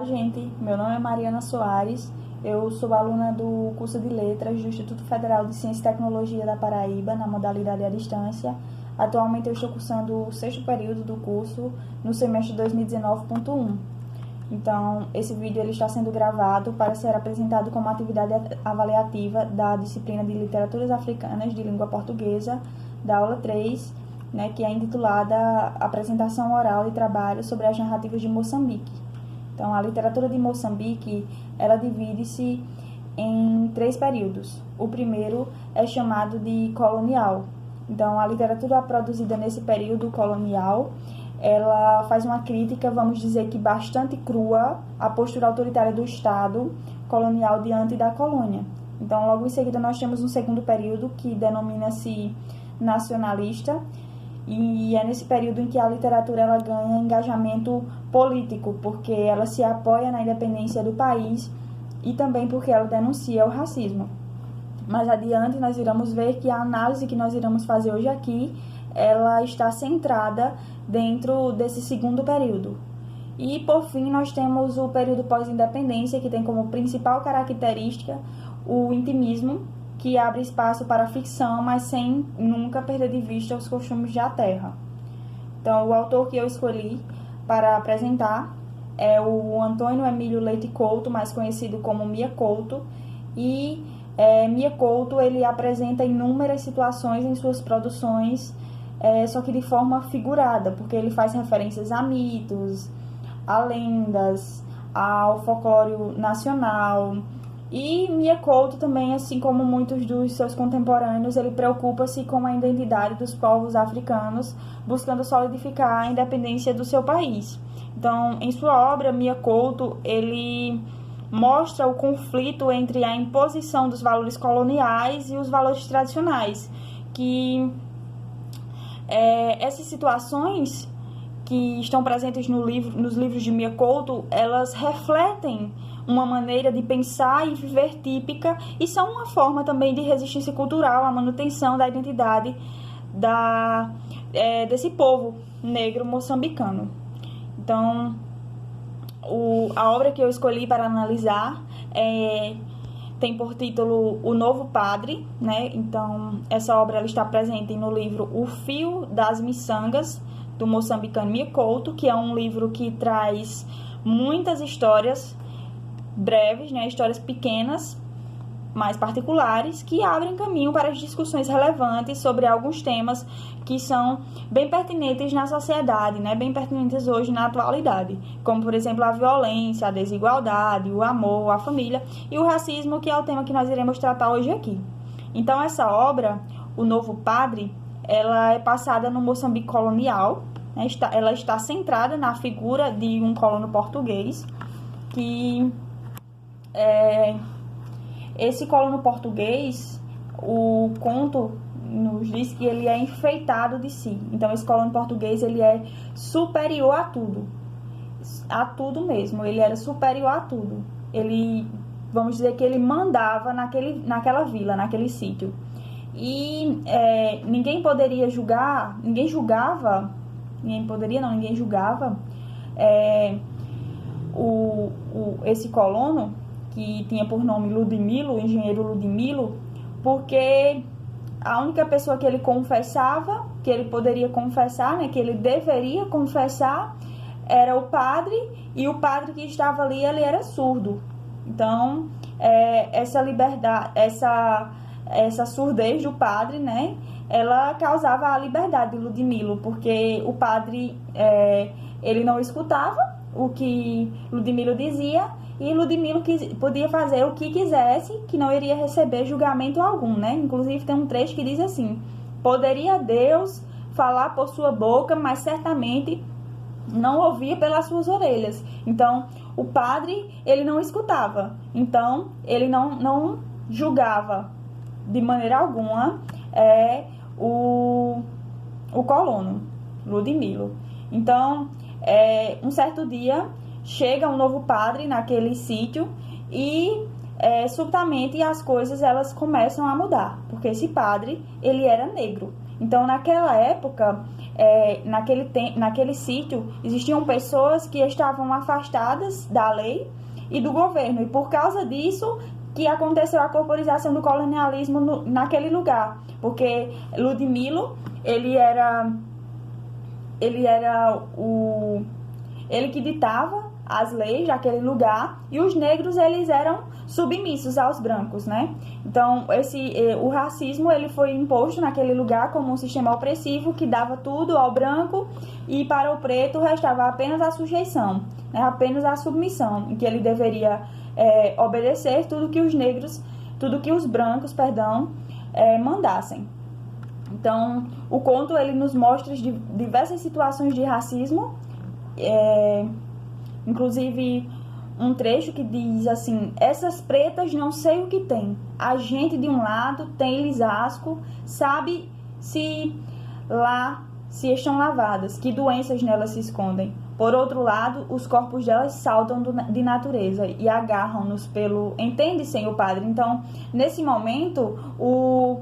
Gente, meu nome é Mariana Soares, eu sou aluna do curso de Letras do Instituto Federal de Ciência e Tecnologia da Paraíba, na modalidade à distância. Atualmente eu estou cursando o 6º período do curso no semestre 2019.1. Então, esse vídeo ele está sendo gravado para ser apresentado como atividade avaliativa da disciplina de Literaturas Africanas de Língua Portuguesa, da aula 3, que é intitulada Apresentação Oral de Trabalho sobre as Narrativas de Moçambique. Então, a literatura de Moçambique, ela divide-se em 3 períodos. O primeiro é chamado de colonial. Então, a literatura produzida nesse período colonial, ela faz uma crítica, vamos dizer que bastante crua, à postura autoritária do Estado colonial diante da colônia. Então, logo em seguida, nós temos um segundo período que denomina-se nacionalista, e é nesse período em que a literatura ela ganha engajamento político, porque ela se apoia na independência do país e também porque ela denuncia o racismo. Mais adiante, nós iremos ver que a análise que nós iremos fazer hoje aqui, ela está centrada dentro desse segundo período. E, por fim, nós temos o período pós-independência, que tem como principal característica o intimismo, que abre espaço para a ficção, mas sem nunca perder de vista os costumes da terra. Então, o autor que eu escolhi para apresentar é o Antônio Emílio Leite Couto, mais conhecido como Mia Couto, e Mia Couto ele apresenta inúmeras situações em suas produções, só que de forma figurada, porque ele faz referências a mitos, a lendas, ao folclore nacional. E Mia Couto também, assim como muitos dos seus contemporâneos, ele preocupa-se com a identidade dos povos africanos, buscando solidificar a independência do seu país. Então, em sua obra, Mia Couto, ele mostra o conflito entre a imposição dos valores coloniais e os valores tradicionais, que essas situações que estão presentes nos livros de Mia Couto, elas refletem uma maneira de pensar e viver típica e são uma forma também de resistência cultural à manutenção da identidade desse povo negro moçambicano. Então, a obra que eu escolhi para analisar tem por título O Novo Padre, Então, essa obra ela está presente no livro O Fio das Miçangas, do moçambicano Mia Couto, que é um livro que traz muitas histórias breves, histórias pequenas, mais particulares, que abrem caminho para as discussões relevantes sobre alguns temas que são bem pertinentes na sociedade, bem pertinentes hoje na atualidade, como, por exemplo, a violência, a desigualdade, o amor, a família e o racismo, que é o tema que nós iremos tratar hoje aqui. Então, essa obra, O Novo Padre, ela é passada no Moçambique colonial, ela está centrada na figura de um colono português, que esse colono português, o conto nos diz que ele é enfeitado de si. Então, esse colono português, ele é superior a tudo mesmo, ele era superior a tudo. Ele, vamos dizer que ele mandava naquela vila, naquele sítio. E ninguém julgava esse colono, que tinha por nome Ludmilo, o engenheiro Ludmilo, porque a única pessoa que ele confessava, que ele poderia confessar, que ele deveria confessar, era o padre, e o padre que estava ali, ele era surdo. Então, essa liberdade, essa surdez do padre, ela causava a liberdade de Ludmilo, porque o padre, ele não escutava o que Ludmilo dizia, e Ludmilo podia fazer o que quisesse, que não iria receber julgamento algum, Inclusive tem um trecho que diz assim: poderia Deus falar por sua boca, mas certamente não ouvia pelas suas orelhas. Então, o padre, ele não escutava, então ele não julgava de maneira alguma o colono, Ludmilo. Então, um certo dia, chega um novo padre naquele sítio e subitamente as coisas elas começam a mudar, porque esse padre, ele era negro. Então, naquela época, naquele sítio, existiam pessoas que estavam afastadas da lei e do governo, e por causa disso que aconteceu a corporização do colonialismo naquele lugar, porque Ludmilo, ele que ditava as leis daquele lugar, e os negros, eles eram submissos aos brancos, né? Então, o racismo, ele foi imposto naquele lugar como um sistema opressivo que dava tudo ao branco, e para o preto restava apenas a sujeição, né? Apenas a submissão, em que ele deveria obedecer tudo que os brancos, mandassem. Então, o conto, ele nos mostra diversas situações de racismo, inclusive um trecho que diz assim: essas pretas não sei o que tem, a gente de um lado tem lisasco, sabe se estão lavadas, que doenças nelas se escondem. Por outro lado, os corpos delas saltam de natureza e agarram-nos pelo... Entende, senhor padre? Então, nesse momento, o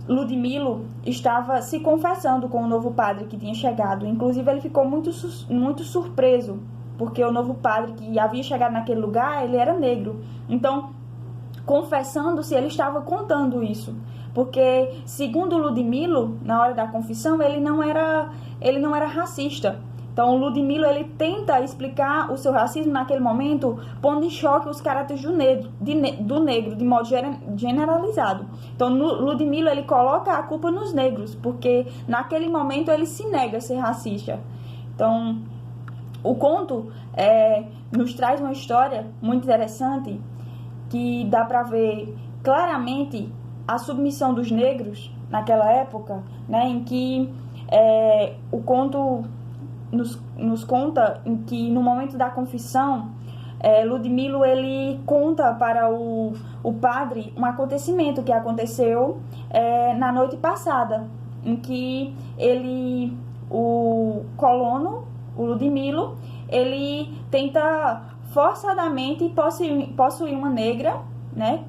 Ludmilo estava se confessando com o novo padre que tinha chegado. Inclusive, ele ficou muito surpreso, porque o novo padre que havia chegado naquele lugar, ele era negro. Então, confessando-se, ele estava contando isso. Porque, segundo Ludmilo, na hora da confissão, ele não era racista. Então, o Ludmilo, ele tenta explicar o seu racismo naquele momento, pondo em choque os caracteres do negro, de modo generalizado. Então, Ludmilo, ele coloca a culpa nos negros, porque naquele momento ele se nega a ser racista. Então, o conto nos traz uma história muito interessante, que dá para ver claramente a submissão dos negros naquela época, né, em que o conto nos conta em que no momento da confissão, Ludmilo, ele conta para o padre um acontecimento que aconteceu na noite passada, em que o colono, o Ludmilo, ele tenta forçadamente possuir uma negra, né?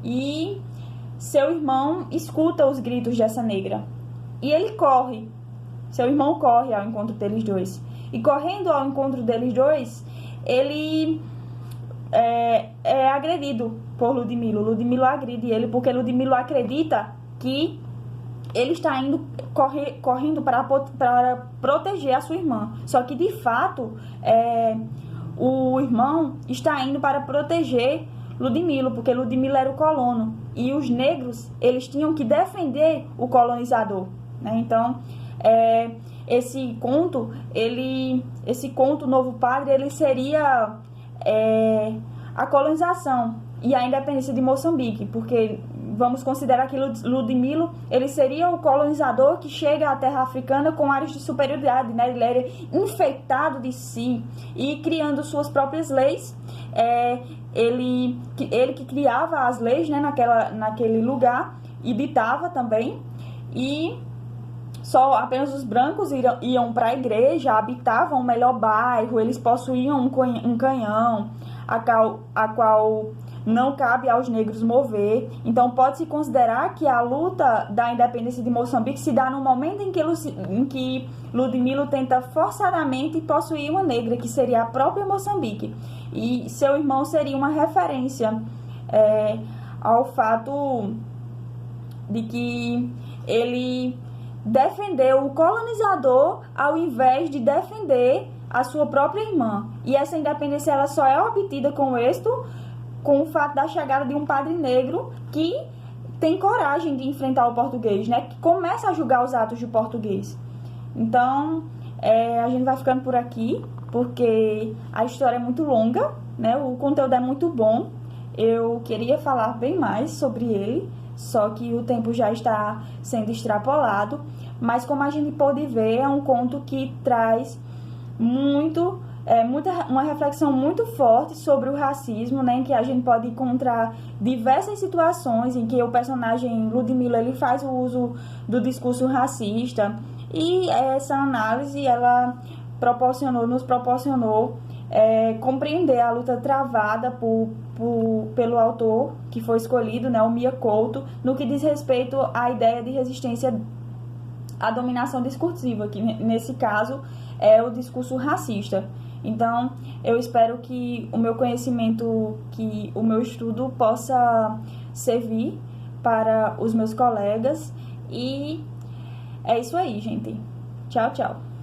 E seu irmão escuta os gritos dessa negra. E ele corre. Seu irmão corre ao encontro deles dois. E correndo ao encontro deles dois, ele é agredido por Ludmilo. Ludmilo agride ele porque Ludmilo acredita que ele está indo correndo para proteger a sua irmã. Só que, de fato, o irmão está indo para proteger Ludmilo, porque Ludmilo era o colono. E os negros, eles tinham que defender o colonizador, né? Então, esse conto, Novo Padre, ele seria a colonização e a independência de Moçambique, porque vamos considerar que Ludmilo, ele seria o colonizador que chega à terra africana com áreas de superioridade, né? Ele era enfeitado de si e criando suas próprias leis. Ele que criava as leis, né, naquele lugar, e ditava também, e só apenas os brancos iam para a igreja, habitavam o melhor bairro, eles possuíam um canhão, a qual não cabe aos negros mover. Então, pode-se considerar que a luta da independência de Moçambique se dá no momento em que Ludmilo tenta forçadamente possuir uma negra, que seria a própria Moçambique. E seu irmão seria uma referência ao fato de que ele defendeu o colonizador ao invés de defender a sua própria irmã. E essa independência, ela só é obtida com o fato da chegada de um padre negro que tem coragem de enfrentar o português, né? Que começa a julgar os atos do português. Então, a gente vai ficando por aqui, porque a história é muito longa, né? O conteúdo é muito bom. Eu queria falar bem mais sobre ele, só que o tempo já está sendo extrapolado. Mas, como a gente pode ver, é um conto que traz uma reflexão muito forte sobre o racismo, né, em que a gente pode encontrar diversas situações em que o personagem Ludmilo, ele faz o uso do discurso racista, e essa análise, ela nos proporcionou compreender a luta travada pelo autor que foi escolhido, né, o Mia Couto, no que diz respeito à ideia de resistência a dominação discursiva, que nesse caso é o discurso racista. Então, eu espero que o meu conhecimento, que o meu estudo possa servir para os meus colegas. E é isso aí, gente. Tchau, tchau.